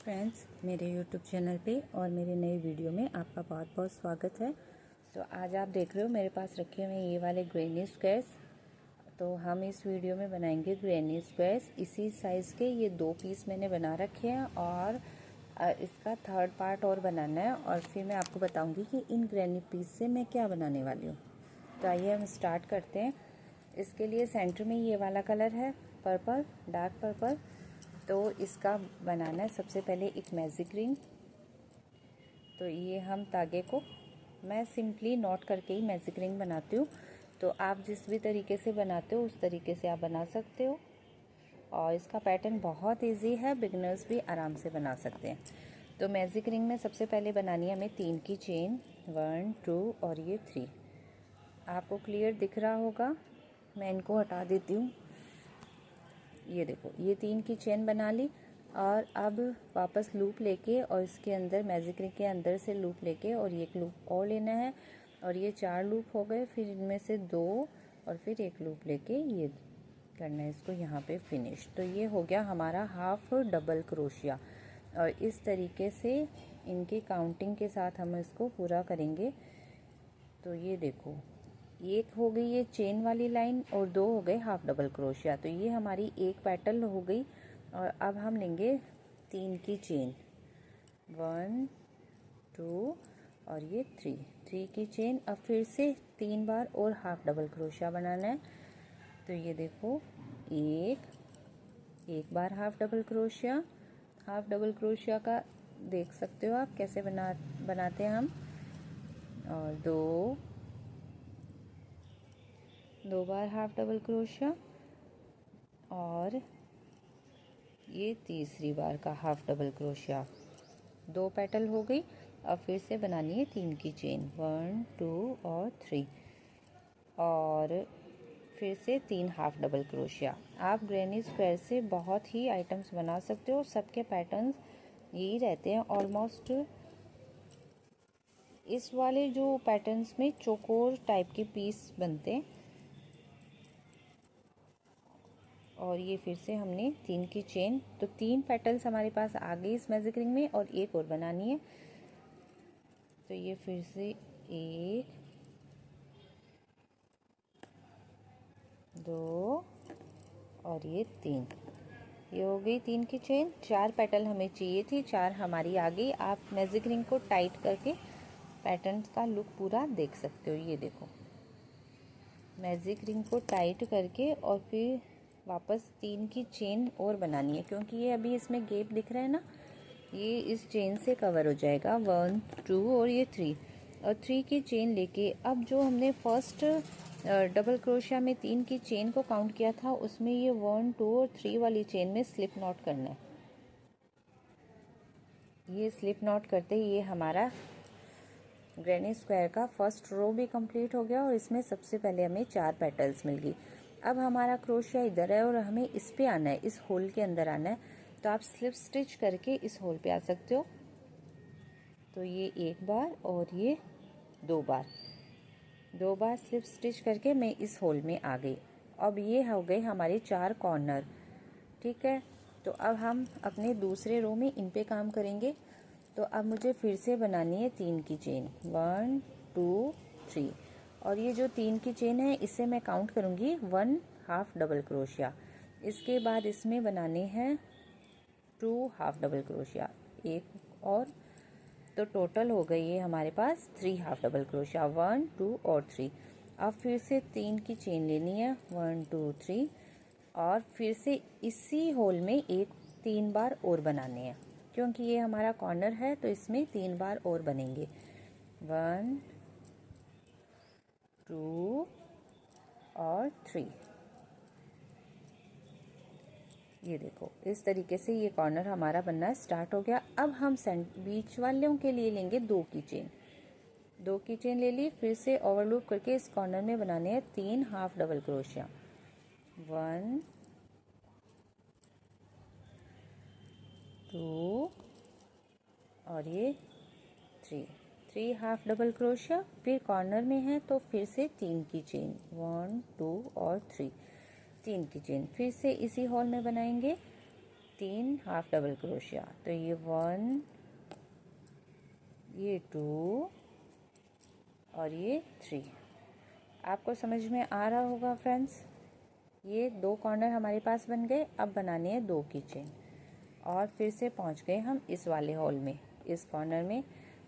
Friends, मेरे YouTube channel पे और मेरे नए वीडियो में आपका बहुत बहुत स्वागत है। तो आज आप देख रहे हो मेरे पास रखे हुए ये वाले ग्रैनी स्क्वायर्स। तो हम इस वीडियो में बनाएंगे ग्रैनी स्क्वायर्स। इसी साइज़ के ये 2 पीस मैंने बना रखे हैं और इसका थर्ड पार्ट और बनाना है और फिर मैं आपको बताऊंगी कि इन ग्रैनी पीस से मैं क्या बनाने वाली हूँ। तो आइए हम स्टार्ट करते हैं। इसके लिए सेंटर में ये वाला कलर है पर्पल, डार्क पर्पल। तो इसका बनाना है सबसे पहले एक मैजिक रिंग। तो ये हम धागे को, मैं सिंपली नॉट करके ही मैजिक रिंग बनाती हूँ। तो आप जिस भी तरीके से बनाते हो उस तरीके से आप बना सकते हो और इसका पैटर्न बहुत इजी है, बिगिनर्स भी आराम से बना सकते हैं। तो मैजिक रिंग में सबसे पहले बनानी है हमें 3 की चेन, 1 2 और ये 3। आपको क्लियर दिख रहा होगा, मैं इनको हटा देती हूँ। ये देखो, ये 3 की चेन बना ली और अब वापस लूप लेके और इसके अंदर मैजिक रिंग के अंदर से लूप लेके और ये एक लूप और लेना है और ये 4 लूप हो गए। फिर इनमें से 2 और फिर एक लूप लेके ये करना है इसको यहाँ पे फिनिश। तो ये हो गया हमारा हाफ डबल क्रोशिया और इस तरीके से इनकी काउंटिंग के साथ हम इसको पूरा करेंगे। तो ये देखो, एक हो गई ये चेन वाली लाइन और 2 हो गए हाफ डबल क्रोशिया। तो ये हमारी एक पेटल हो गई और अब हम लेंगे 3 की चेन, 1 2 और ये 3 की चेन। अब फिर से 3 बार और हाफ डबल क्रोशिया बनाना है। तो ये देखो, एक बार half double crochet, half double crochet का देख सकते हो आप कैसे बनाते हैं हम। और 2 बार हाफ डबल क्रोशिया और ये तीसरी बार का हाफ डबल क्रोशिया। 2 पेटल हो गई। अब फिर से बनानी है 3 की चेन, 1 2 और 3 और फिर से 3 हाफ डबल क्रोशिया। आप ग्रैनी स्क्वायर से बहुत ही आइटम्स बना सकते हो, सबके पैटर्न्स यही रहते हैं ऑलमोस्ट। इस वाले जो पैटर्न्स में चौकोर टाइप के पीस बनते हैं। और ये फिर से हमने 3 की चेन, तो 3 पेटल्स हमारे पास आ गई इस मैजिक रिंग में और एक और बनानी है। तो ये फिर से 1 2 और ये 3, ये हो गई 3 की चेन। 4 पेटल हमें चाहिए थी, 4 हमारी आ गई। आप मैजिक रिंग को टाइट करके पैटर्न का लुक पूरा देख सकते हो। ये देखो, मैजिक रिंग को टाइट करके और फिर वापस 3 की चेन और बनानी है, क्योंकि ये अभी इसमें गैप दिख रहा है ना, ये इस चेन से कवर हो जाएगा। 1 2 और ये 3 और 3 की चेन लेके अब जो हमने फर्स्ट डबल क्रोशिया में 3 की चेन को काउंट किया था उसमें ये 1 2 और 3 वाली चेन में स्लिप नॉट करना है। ये स्लिप नॉट करते ही ये हमारा ग्रैनी स्क्वायर का फर्स्ट रो भी कंप्लीट हो गया और इसमें सबसे पहले हमें 4 पेटल्स मिल गई। अब हमारा क्रोशिया इधर है और हमें इस पे आना है, इस होल के अंदर आना है। तो आप स्लिप स्टिच करके इस होल पे आ सकते हो। तो ये एक बार और ये 2 बार, 2 बार स्लिप स्टिच करके मैं इस होल में आ गई। अब ये हो गए हमारे 4 कॉर्नर, ठीक है। तो अब हम अपने दूसरे रो में इन पे काम करेंगे। तो अब मुझे फिर से बनानी है 3 की चेन, 1 2 3 और ये जो 3 की चेन है इसे मैं काउंट करूंगी 1 हाफ डबल क्रोशिया। इसके बाद इसमें बनाने हैं 2 हाफ डबल क्रोशिया, एक और। तो टोटल हो गई है हमारे पास 3 हाफ डबल क्रोशिया, 1 2 और 3। अब फिर से 3 की चेन लेनी है, 1 2 3 और फिर से इसी होल में 3 बार और बनाने हैं, क्योंकि ये हमारा कॉर्नर है तो इसमें 3 बार और बनेंगे। 1 2 और 3। ये देखो, इस तरीके से ये कॉर्नर हमारा बनना स्टार्ट हो गया। अब हम बीच वालों के लिए लेंगे 2 की चेन, 2 की चेन ले ली। फिर से ओवरलूप करके इस कॉर्नर में बनाने हैं 3 हाफ डबल क्रोशिया, 1 2 और ये 3 हाफ डबल क्रोशिया। फिर कॉर्नर में है तो फिर से 3 की चेन, 1 2 और 3 की चेन फिर से इसी हॉल में बनाएंगे। 3 हाफ डबल क्रोशिया। तो ये 1, ये 2 और ये 3। आपको समझ में आ रहा होगा फ्रेंड्स। ये 2 कॉर्नर हमारे पास बन गए। अब बनानी है 2 की चेन और फिर से पहुंच गए हम इस वाले होल में, इस कॉर्नर में।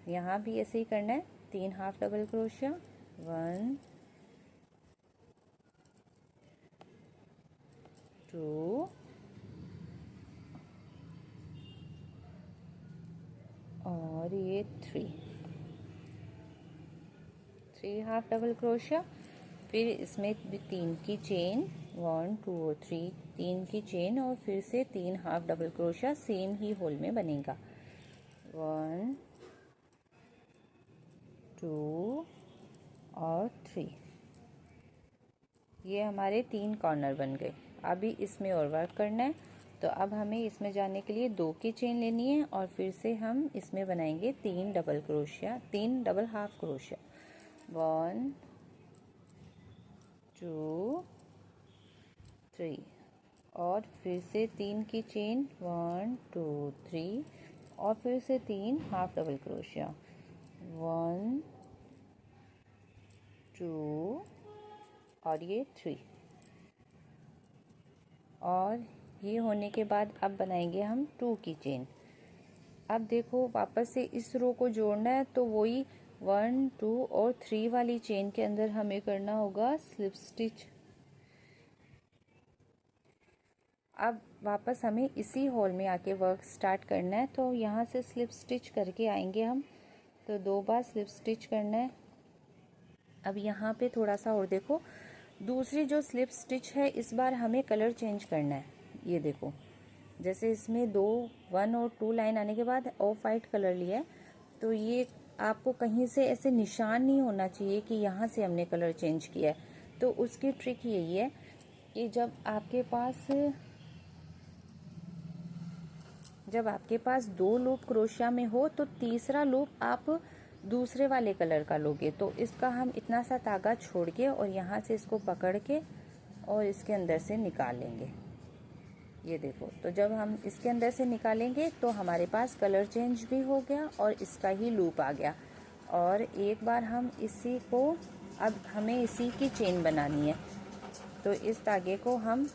यहाँ भी ऐसे ही करना है, 3 हाफ डबल क्रोशिया, 1 2 और ये 3 हाफ डबल क्रोशिया। फिर इसमें भी 3 की चेन, 1 2 और 3, 3 की चेन और फिर से 3 हाफ डबल क्रोशिया सेम ही होल में बनेगा। 1 2 और 3। ये हमारे 3 कॉर्नर बन गए। अभी इसमें और वर्क करना है। तो अब हमें इसमें जाने के लिए 2 की चेन लेनी है और फिर से हम इसमें बनाएंगे 3 double crochet, 3 double half crochet. 1 2 3 और फिर से 3 की चेन, 1 2 3 और फिर से 3 हाफ डबल क्रोशिया, 1 2 और ये 3। और ये होने के बाद अब बनाएंगे हम 2 की चेन। अब देखो वापस से इस रो को जोड़ना है, तो वही 1 2 और 3 वाली चेन के अंदर हमें करना होगा स्लिप स्टिच। अब वापस हमें इसी होल में आके वर्क स्टार्ट करना है। तो यहाँ से स्लिप स्टिच करके आएंगे हम। तो 2 बार स्लिप स्टिच करना है। अब यहाँ पे थोड़ा सा और देखो, दूसरी जो स्लिप स्टिच है इस बार हमें कलर चेंज करना है। ये देखो, जैसे इसमें 1 और 2 लाइन आने के बाद ऑफ वाइट कलर लिया है, तो ये आपको कहीं से ऐसे निशान नहीं होना चाहिए कि यहाँ से हमने कलर चेंज किया है। तो उसकी ट्रिक यही है कि जब आपके पास 2 लूप क्रोशिया में हो तो तीसरा लूप आप दूसरे वाले कलर का लोगे। तो इसका हम इतना सा धागा छोड़ के और यहाँ से इसको पकड़ के और इसके अंदर से निकालेंगे। ये देखो, तो जब हम इसके अंदर से निकालेंगे तो हमारे पास कलर चेंज भी हो गया और इसका ही लूप आ गया। और एक बार हम इसी को, अब हमें इसी की चेन बनानी है। तो इस धागे को हम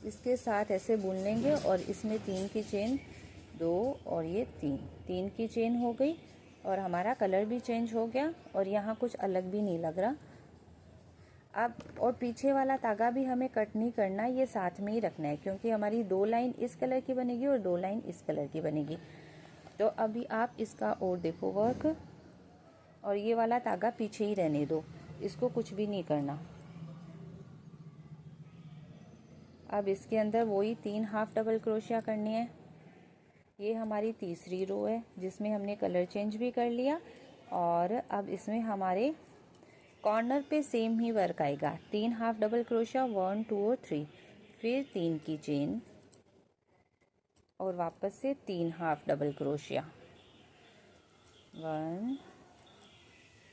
इसके साथ ऐसे बुन लेंगे और इसमें 3 की चेन, 2 और ये 3 की चेन हो गई और हमारा कलर भी चेंज हो गया और यहाँ कुछ अलग भी नहीं लग रहा। अब और पीछे वाला धागा भी हमें कट नहीं करना, ये साथ में ही रखना है, क्योंकि हमारी 2 लाइन इस कलर की बनेगी और 2 लाइन इस कलर की बनेगी। तो अभी आप इसका और देखो वर्क, और ये वाला धागा पीछे ही रहने दो, इसको कुछ भी नहीं करना। अब इसके अंदर वही 3 हाफ डबल क्रोशिया करनी है। ये हमारी तीसरी रो है जिसमें हमने कलर चेंज भी कर लिया। और अब इसमें हमारे कॉर्नर पे सेम ही वर्क आएगा, 3 हाफ डबल क्रोशिया, 1 2 और 3, फिर 3 की चेन और वापस से 3 हाफ डबल क्रोशिया, 1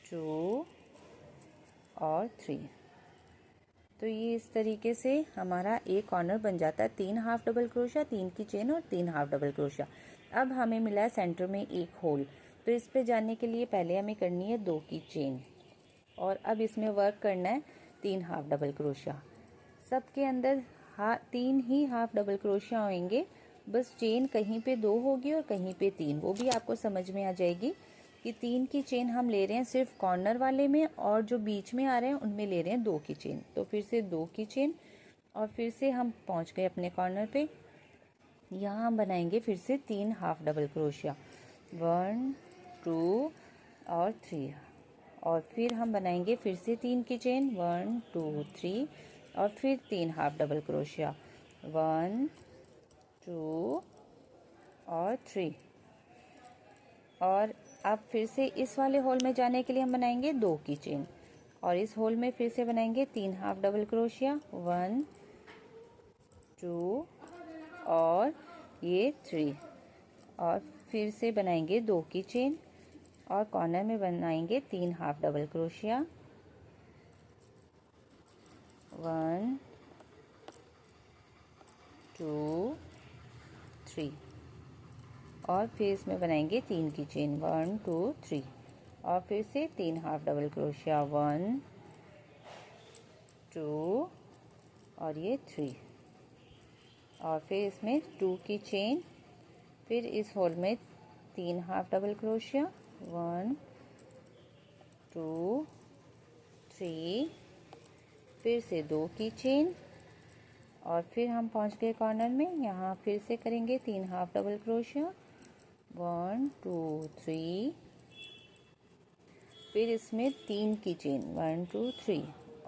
2 और 3। तो ये इस तरीके से हमारा एक कॉर्नर बन जाता है, 3 हाफ डबल क्रोशिया, 3 की चेन और 3 हाफ डबल क्रोशिया। अब हमें मिला है सेंटर में एक होल। तो इस पे जाने के लिए पहले हमें करनी है 2 की चेन और अब इसमें वर्क करना है 3 हाफ डबल क्रोशिया। सबके अंदर 3 ही हाफ डबल क्रोशिया होंगे, बस चेन कहीं पे 2 होगी और कहीं पे 3, वो भी आपको समझ में आ जाएगी कि 3 की चेन हम ले रहे हैं सिर्फ कॉर्नर वाले में और जो बीच में आ रहे हैं उनमें ले रहे हैं 2 की चेन। तो फिर से 2 की चेन और फिर से हम पहुंच गए अपने कॉर्नर पे। यहाँ हम बनाएंगे फिर से 3 हाफ डबल क्रोशिया, 1 2 और 3, और फिर हम बनाएंगे फिर से 3 की चेन, 1 2 3 और फिर 3 हाफ डबल क्रोशिया, 1 2 और 3। और अब फिर से इस वाले होल में जाने के लिए हम बनाएंगे 2 की चेन और इस होल में फिर से बनाएंगे 3 हाफ डबल क्रोशिया, 1 2 और ये 3, और फिर से बनाएंगे 2 की चेन और कॉर्नर में बनाएंगे 3 हाफ डबल क्रोशिया, 1 2 3 और फिर इसमें बनाएंगे 3 की चेन 1 2 3 और फिर से 3 हाफ डबल क्रोशिया 1 2 और ये 3 और फिर इसमें 2 की चेन, फिर इस होल में 3 हाफ डबल क्रोशिया 1 2 3 फिर से 2 की चेन और फिर हम पहुंच गए कॉर्नर में। यहाँ फिर से करेंगे 3 हाफ डबल क्रोशिया 1 2 3 फिर इसमें 3 की चेन 1 2 3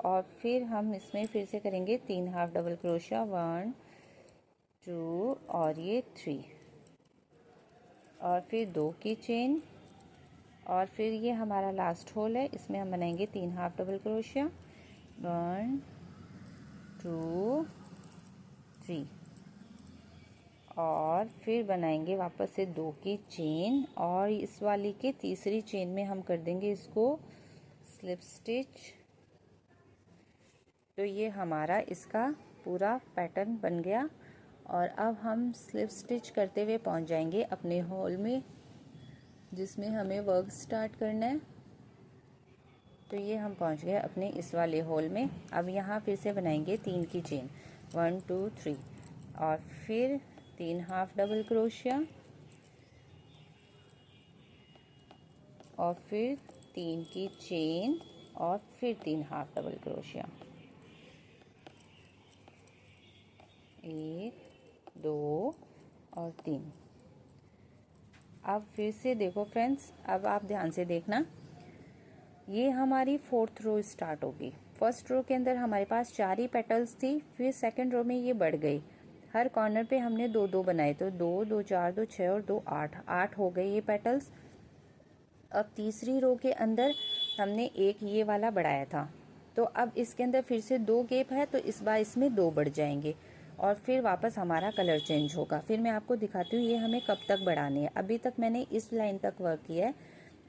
और फिर हम इसमें फिर से करेंगे 3 हाफ डबल क्रोशिया 1 2 और ये 3 और फिर 2 की चेन और फिर ये हमारा लास्ट होल है, इसमें हम बनाएंगे 3 हाफ डबल क्रोशिया 1 2 3 और फिर बनाएंगे वापस से 2 की चेन और इस वाली के तीसरी चेन में हम कर देंगे इसको स्लिप स्टिच। तो ये हमारा इसका पूरा पैटर्न बन गया और अब हम स्लिप स्टिच करते हुए पहुंच जाएंगे अपने होल में जिसमें हमें वर्क स्टार्ट करना है। तो ये हम पहुंच गए अपने इस वाले होल में। अब यहाँ फिर से बनाएंगे 3 की चेन 1 2 3 और फिर 3 हाफ डबल क्रोशिया और फिर 3 की चेन और फिर 3 हाफ डबल क्रोशिया 1 2 और 3। अब फिर से देखो फ्रेंड्स, अब आप ध्यान से देखना, ये हमारी 4th रो स्टार्ट होगी। फर्स्ट रो के अंदर हमारे पास 4 ही पेटल्स थी, फिर सेकंड रो में ये बढ़ गई, हर कॉर्नर पे हमने 2 बनाए, तो 2 2 4 2 6 और 2 8 हो गए ये पेटल्स। अब तीसरी रो के अंदर हमने एक ये वाला बढ़ाया था, तो अब इसके अंदर फिर से 2 गैप है, तो इस बार इसमें 2 बढ़ जाएंगे और फिर वापस हमारा कलर चेंज होगा। फिर मैं आपको दिखाती हूँ ये हमें कब तक बढ़ाने हैं। अभी तक मैंने इस लाइन तक वर्क किया है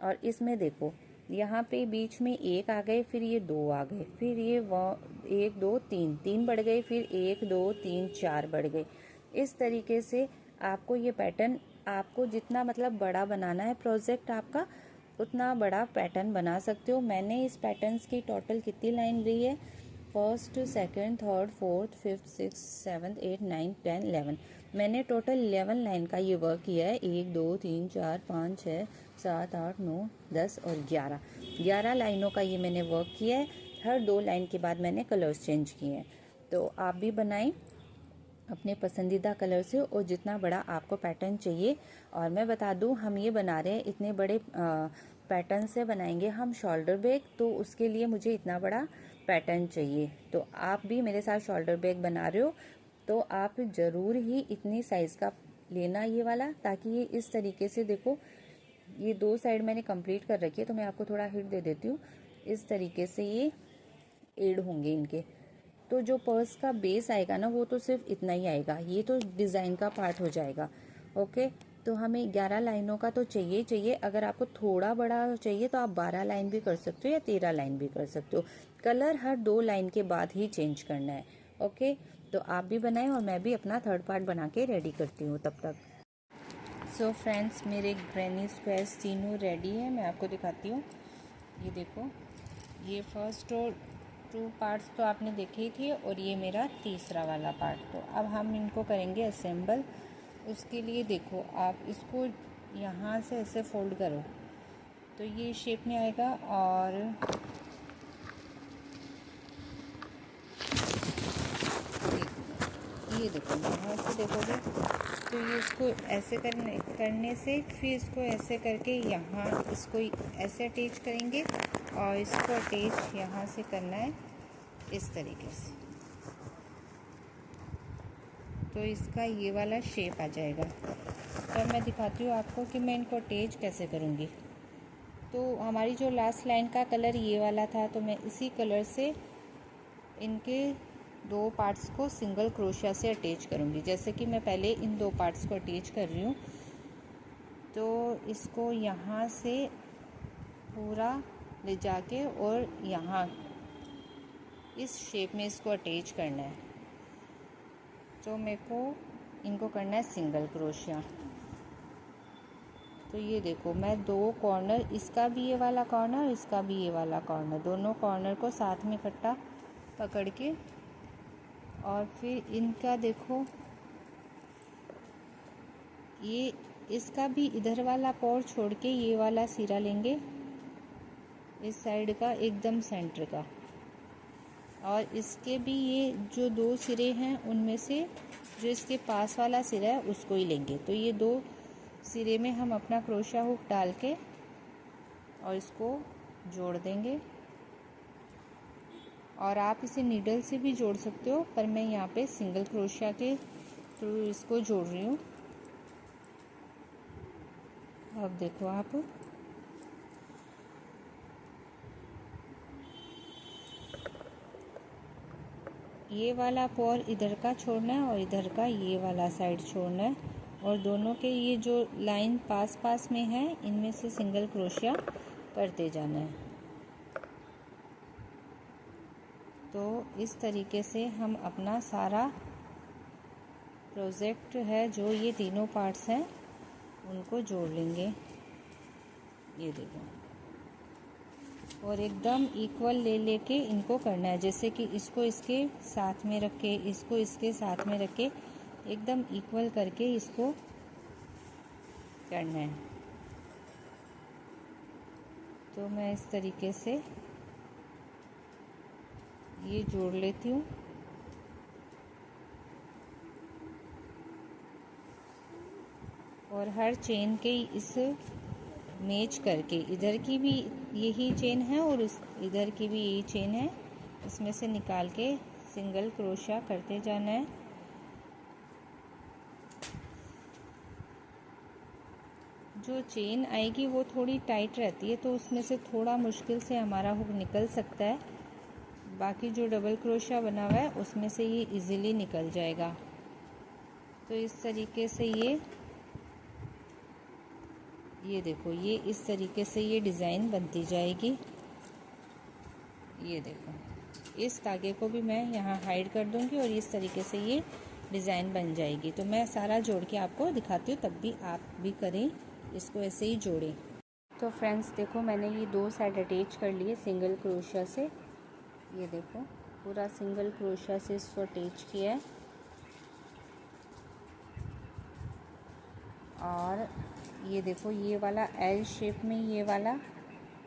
और इसमें देखो यहाँ पे बीच में 1 आ गए, फिर ये 2 आ गए, फिर ये 1 2 3 बढ़ गए, फिर 1 2 3 4 बढ़ गए। इस तरीके से आपको ये पैटर्न, आपको जितना मतलब बड़ा बनाना है प्रोजेक्ट आपका, उतना बड़ा पैटर्न बना सकते हो। मैंने इस पैटर्न्स की टोटल कितनी लाइन ली है, 1st 2nd 3rd 4th 5th 6th 7th 8th 9th 10th 11, मैंने टोटल 11 लाइन का ये वर्क किया है। 1 2 3 4 5 6 7 8 9 10 और 11 लाइनों का ये मैंने वर्क किया है। हर 2 लाइन के बाद मैंने कलर्स चेंज किए हैं। तो आप भी बनाएं अपने पसंदीदा कलर से और जितना बड़ा आपको पैटर्न चाहिए। और मैं बता दूं, हम ये बना रहे हैं इतने बड़े पैटर्न से बनाएंगे हम शोल्डर बैग, तो उसके लिए मुझे इतना बड़ा पैटर्न चाहिए। तो आप भी मेरे साथ शोल्डर बैग बना रहे हो तो आप ज़रूर ही इतनी साइज़ का लेना ये वाला, ताकि ये इस तरीके से देखो, ये 2 साइड मैंने कंप्लीट कर रखी है, तो मैं आपको थोड़ा हिट दे देती हूँ। इस तरीके से ये एड होंगे इनके, तो जो पर्स का बेस आएगा ना वो तो सिर्फ इतना ही आएगा, ये तो डिज़ाइन का पार्ट हो जाएगा। ओके, तो हमें 11 लाइनों का तो चाहिए। अगर आपको थोड़ा बड़ा चाहिए तो आप 12 लाइन भी कर सकते हो या 13 लाइन भी कर सकते हो। कलर हर 2 लाइन के बाद ही चेंज करना है। ओके, तो आप भी बनाएं और मैं भी अपना 3rd पार्ट बना के रेडी करती हूँ तब तक। सो फ्रेंड्स, मेरे ग्रैनी स्क्वेयर्स तीनों रेडी है, मैं आपको दिखाती हूँ। ये देखो, ये फर्स्ट और 2 पार्ट्स तो आपने देखे ही थे और ये मेरा तीसरा वाला पार्ट। तो अब हम इनको करेंगे असेंबल। उसके लिए देखो, आप इसको यहाँ से ऐसे फोल्ड करो तो ये शेप में आएगा। और ये देखो, यहाँ से देखोगे तो ये इसको ऐसे करने से फिर इसको ऐसे करके यहाँ इसको ऐसे अटैच करेंगे और इसको अटैच यहाँ से करना है इस तरीके से, तो इसका ये वाला शेप आ जाएगा। तो मैं दिखाती हूँ आपको कि मैं इनको अटैच कैसे करूँगी। तो हमारी जो लास्ट लाइन का कलर ये वाला था, तो मैं इसी कलर से इनके 2 पार्ट्स को सिंगल क्रोशिया से अटैच करूँगी। जैसे कि मैं पहले इन 2 पार्ट्स को अटैच कर रही हूँ, तो इसको यहाँ से पूरा ले जाके और यहाँ इस शेप में इसको अटैच करना है। तो मेरे को इनको करना है सिंगल क्रोशिया। तो ये देखो, मैं 2 कॉर्नर, इसका भी ये वाला कॉर्नर, इसका भी ये वाला कॉर्नर, दोनों कॉर्नर को साथ में इकट्ठा पकड़ के, और फिर इनका देखो, ये इसका भी इधर वाला पॉर छोड़ के ये वाला सिरा लेंगे, इस साइड का एकदम सेंटर का, और इसके भी ये जो 2 सिरे हैं उनमें से जो इसके पास वाला सिरा है उसको ही लेंगे। तो ये 2 सिरे में हम अपना क्रोशिया हुक डाल के और इसको जोड़ देंगे। और आप इसे नीडल से भी जोड़ सकते हो, पर मैं यहाँ पे सिंगल क्रोशिया के थ्रू इसको जोड़ रही हूँ। अब देखो आप, ये वाला पॉर इधर का छोड़ना है और इधर का ये वाला साइड छोड़ना है, और दोनों के ये जो लाइन पास पास में है इनमें से सिंगल क्रोशिया करते जाना है। तो इस तरीके से हम अपना सारा प्रोजेक्ट है, जो ये तीनों पार्ट्स हैं उनको जोड़ लेंगे। ये देखो, और एकदम इक्वल ले लेके इनको करना है, जैसे कि इसको इसके साथ में रख के, इसको इसके साथ में रख के एकदम इक्वल करके इसको करना है। तो मैं इस तरीके से ये जोड़ लेती हूँ। और हर चेन के इस मैच करके, इधर की भी यही चेन है और इधर की भी यही चेन है, इसमें से निकाल के सिंगल क्रोशिया करते जाना है। जो चेन आएगी वो थोड़ी टाइट रहती है, तो उसमें से थोड़ा मुश्किल से हमारा हुक निकल सकता है। बाकी जो डबल क्रोशिया बना हुआ है उसमें से ये इजीली निकल जाएगा। तो इस तरीके से ये देखो, ये इस तरीके से ये डिज़ाइन बनती जाएगी। ये देखो, इस धागे को भी मैं यहाँ हाइड कर दूँगी और इस तरीके से ये डिज़ाइन बन जाएगी। तो मैं सारा जोड़ के आपको दिखाती हूँ, तब भी आप भी करें, इसको ऐसे ही जोड़ें। तो फ्रेंड्स देखो, मैंने ये 2 साइड अटैच कर लिए सिंगल क्रोशिया से। ये देखो, पूरा सिंगल क्रोशिया से इसको अटैच किया है। और ये देखो, ये वाला एल शेप में, ये वाला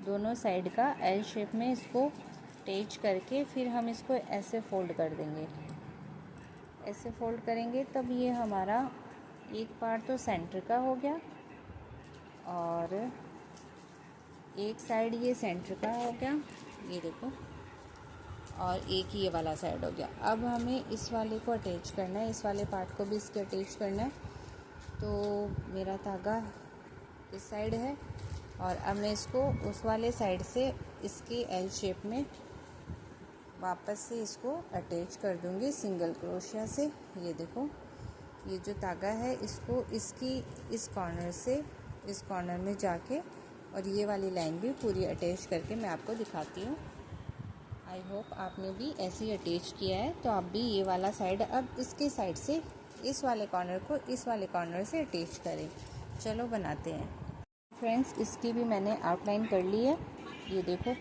दोनों साइड का एल शेप में इसको अटैच करके फिर हम इसको ऐसे फोल्ड कर देंगे। ऐसे फोल्ड करेंगे तब ये हमारा एक पार्ट तो सेंटर का हो गया, और एक साइड ये सेंटर का हो गया, ये देखो, और एक ये वाला साइड हो गया। अब हमें इस वाले को अटैच करना है, इस वाले पार्ट को भी इसके अटैच करना है। तो मेरा धागा इस साइड है, और अब मैं इसको उस वाले साइड से इसके एल शेप में वापस से इसको अटैच कर दूंगी सिंगल क्रोशिया से। ये देखो, ये जो धागा है इसको इसकी इस कॉर्नर से इस कॉर्नर में जाके, और ये वाली लाइन भी पूरी अटैच करके मैं आपको दिखाती हूँ। आई होप आपने भी ऐसे ही अटैच किया है। तो आप भी ये वाला साइड अब इसके साइड से इस वाले कॉर्नर को इस वाले कॉर्नर से अटैच करें। चलो बनाते हैं। फ्रेंड्स, इसकी भी मैंने आउटलाइन कर ली है। ये देखो,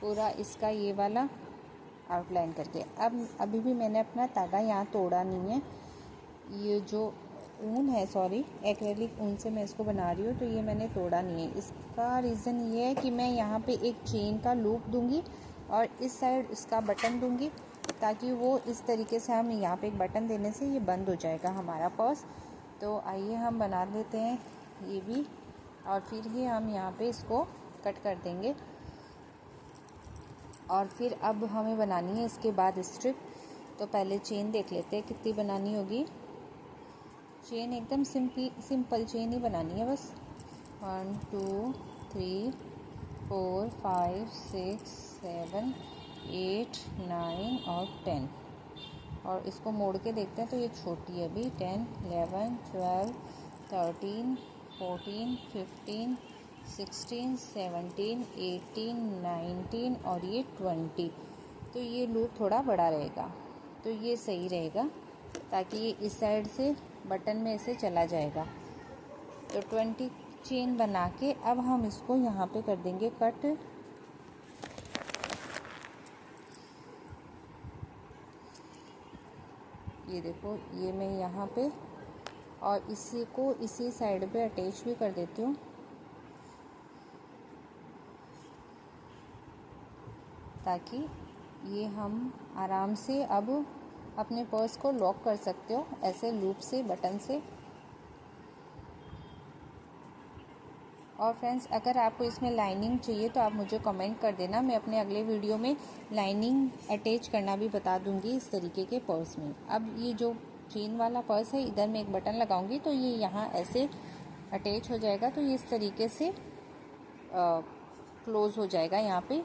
पूरा इसका ये वाला आउटलाइन करके, अब अभी भी मैंने अपना धागा यहाँ तोड़ा नहीं है। ये जो ऊन है, सॉरी एक्रेलिक ऊन से मैं इसको बना रही हूँ, तो ये मैंने तोड़ा नहीं है। इसका रीज़न ये है कि मैं यहाँ पे एक चेन का लूप दूँगी और इस साइड इसका बटन दूँगी, ताकि वो इस तरीके से, हम यहाँ पे एक बटन देने से ये बंद हो जाएगा हमारा पर्स। तो आइए हम बना लेते हैं ये भी, और फिर ही हम यहाँ पे इसको कट कर देंगे। और फिर अब हमें बनानी है इसके बाद स्ट्रिप। तो पहले चेन देख लेते हैं कितनी बनानी होगी। चेन एकदम सिंपल चेन ही बनानी है बस। 1 2 3 4 5 6 7 8 9 और 10। और इसको मोड़ के देखते हैं तो ये छोटी है अभी। 10 11 12 13 14 15 16 17 18 19 और ये 20। तो ये लूप थोड़ा बड़ा रहेगा। तो ये सही रहेगा, ताकि ये इस साइड से बटन में ऐसे चला जाएगा। तो 20 चेन बना के अब हम इसको यहाँ पे कर देंगे कट। ये देखो, ये मैं यहाँ पे और इसी को इसी साइड पे अटैच भी कर देती हूँ, ताकि ये हम आराम से अब अपने पर्स को लॉक कर सकते हो ऐसे लूप से, बटन से। और फ्रेंड्स, अगर आपको इसमें लाइनिंग चाहिए तो आप मुझे कमेंट कर देना, मैं अपने अगले वीडियो में लाइनिंग अटैच करना भी बता दूंगी इस तरीके के पर्स में। अब ये जो चेन वाला पर्स है, इधर मैं एक बटन लगाऊंगी तो ये यहाँ ऐसे अटैच हो जाएगा, तो ये इस तरीके से क्लोज हो जाएगा यहाँ पे,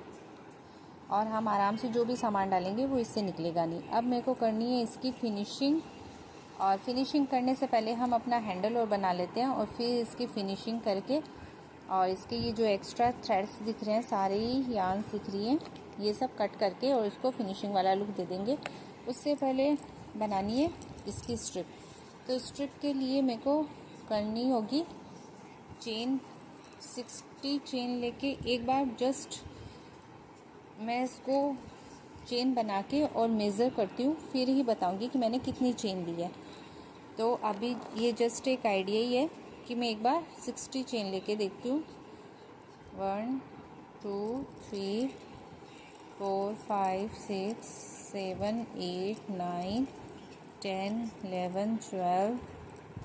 और हम आराम से जो भी सामान डालेंगे वो इससे निकलेगा नहीं। अब मेरे को करनी है इसकी फिनिशिंग, और फिनिशिंग करने से पहले हम अपना हैंडल और बना लेते हैं, और फिर इसकी फिनिशिंग करके, और इसके ये जो एक्स्ट्रा थ्रेड्स दिख रहे हैं, सारे ही यार्न्स दिख रही हैं, ये सब कट करके और इसको फिनिशिंग वाला लुक दे देंगे। उससे पहले बनानी है इसकी स्ट्रिप। तो स्ट्रिप के लिए मेरे को करनी होगी चेन 60 चेन लेके एक बार जस्ट मैं इसको चेन बना के और मेज़र करती हूँ, फिर ही बताऊँगी कि मैंने कितनी चेन ली है। तो अभी ये जस्ट एक आइडिया ही है कि मैं एक बार 60 चेन लेके देखती हूँ। 1 2 3 4 5 6 7 8 9 10 11 12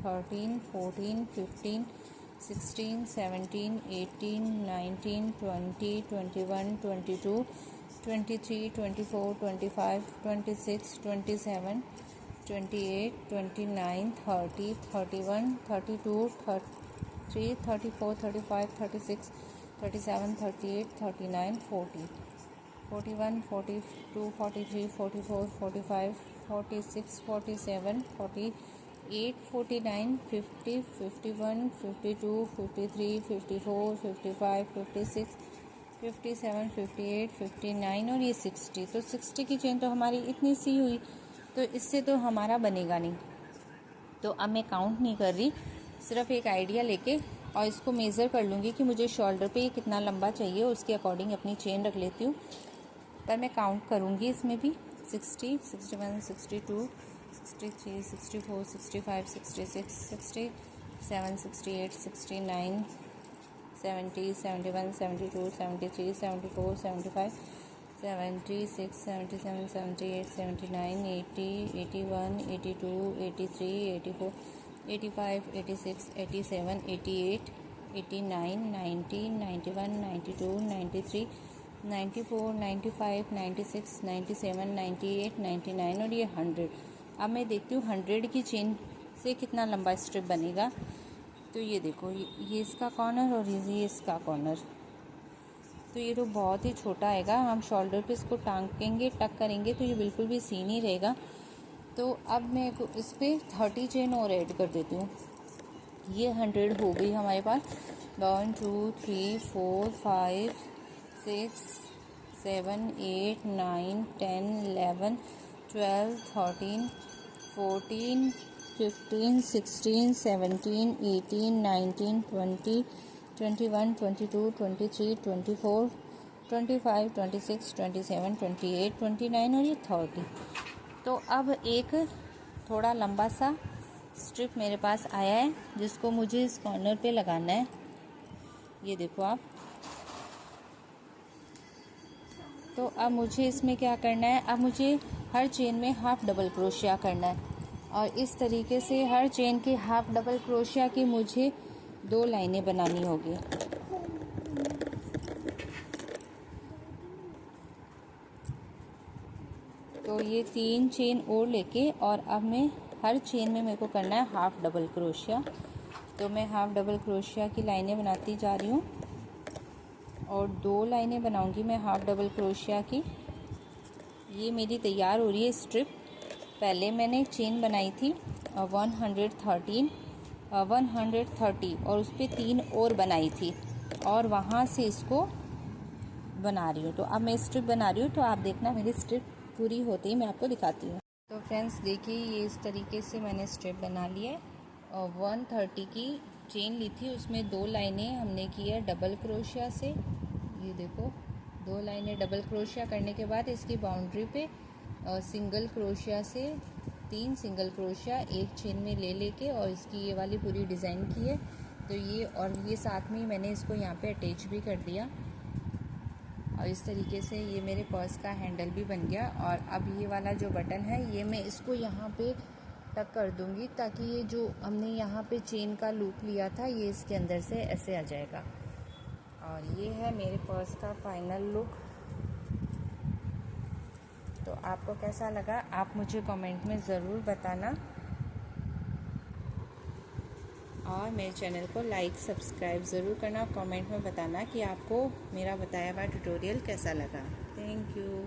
13 14 15 16 17 18 19 20 21 22 23 24 25 26 27 28 29 30 31 32 33 34 35 36 37 38 39 40 41 42 43 44 45 46 47 48 49 50 51 52 53 54 55 56 57 58 59 और ये 60। तो 60 की चेन तो हमारी इतनी सी हुई, तो इससे तो हमारा बनेगा नहीं। तो अब मैं काउंट नहीं कर रही, सिर्फ एक आइडिया लेके और इसको मेज़र कर लूँगी कि मुझे शोल्डर पे कितना लंबा चाहिए, उसके अकॉर्डिंग अपनी चेन रख लेती हूँ। पर मैं काउंट करूँगी इसमें भी 60 61 62 63 64 65 66 67 68 69 70 71 72 73 74 75 76 77 78 79 80 81 82 83 84 85 86 87 88 89 90 91 92 93 94 95 96 97 98 99 और ये 100। अब मैं देखती हूँ 100 की चेन से कितना लंबा स्ट्रिप बनेगा। तो ये देखो, ये इसका कॉर्नर और ये इसका कॉर्नर, तो ये तो बहुत ही छोटा आएगा। हम शोल्डर पे इसको टांकेंगे, टक करेंगे तो ये बिल्कुल भी सी नहीं रहेगा। तो अब मैं इस पर 30 चेन और ऐड कर देती हूँ। ये 100 हो गई हमारे पास। 1 2 3 4 5 6 7 8 9 10 11 12 13 14 15 16 17 18 19 20 21 22 23 24 25 26 27 28 29 और ये 30। तो अब एक थोड़ा लंबा सा स्ट्रिप मेरे पास आया है, जिसको मुझे इस कॉर्नर पे लगाना है। ये देखो आप। तो अब मुझे इसमें क्या करना है, अब मुझे हर चेन में हाफ डबल क्रोशिया करना है, और इस तरीके से हर चेन के हाफ डबल क्रोशिया की मुझे 2 लाइनें बनानी होगी। तो ये 3 चेन और लेके, और अब मैं हर चेन में मेरे को करना है हाफ डबल क्रोशिया। तो मैं हाफ डबल क्रोशिया की लाइनें बनाती जा रही हूँ, और 2 लाइनें बनाऊंगी मैं हाफ डबल क्रोशिया की। ये मेरी तैयार हो रही है स्ट्रिप। पहले मैंने चेन बनाई थी 130 और उस पर 3 और बनाई थी, और वहाँ से इसको बना रही हूँ। तो अब मैं स्ट्रिप बना रही हूँ, तो आप देखना मेरी स्ट्रिप पूरी होती ही मैं आपको दिखाती हूँ। तो फ्रेंड्स देखिए, ये इस तरीके से मैंने स्ट्रिप बना लिया है और 130 की चेन ली थी, उसमें 2 लाइनें हमने की है डबल क्रोशिया से। ये देखो 2 लाइनें डबल क्रोशिया करने के बाद इसकी बाउंड्री पे सिंगल क्रोशिया से 3 सिंगल क्रोशिया एक चेन में ले लेके और इसकी ये वाली पूरी डिज़ाइन की है। तो ये साथ में ही मैंने इसको यहाँ पे अटैच भी कर दिया और इस तरीके से ये मेरे पर्स का हैंडल भी बन गया। और अब ये वाला जो बटन है ये मैं इसको यहाँ पे तक कर दूँगी ताकि ये जो हमने यहाँ पे चेन का लूप लिया था ये इसके अंदर से ऐसे आ जाएगा। और ये है मेरे पर्स का फाइनल लुक। तो आपको कैसा लगा आप मुझे कमेंट में ज़रूर बताना और मेरे चैनल को लाइक सब्सक्राइब ज़रूर करना और कमेंट में बताना कि आपको मेरा बताया हुआ ट्यूटोरियल कैसा लगा। Thank you.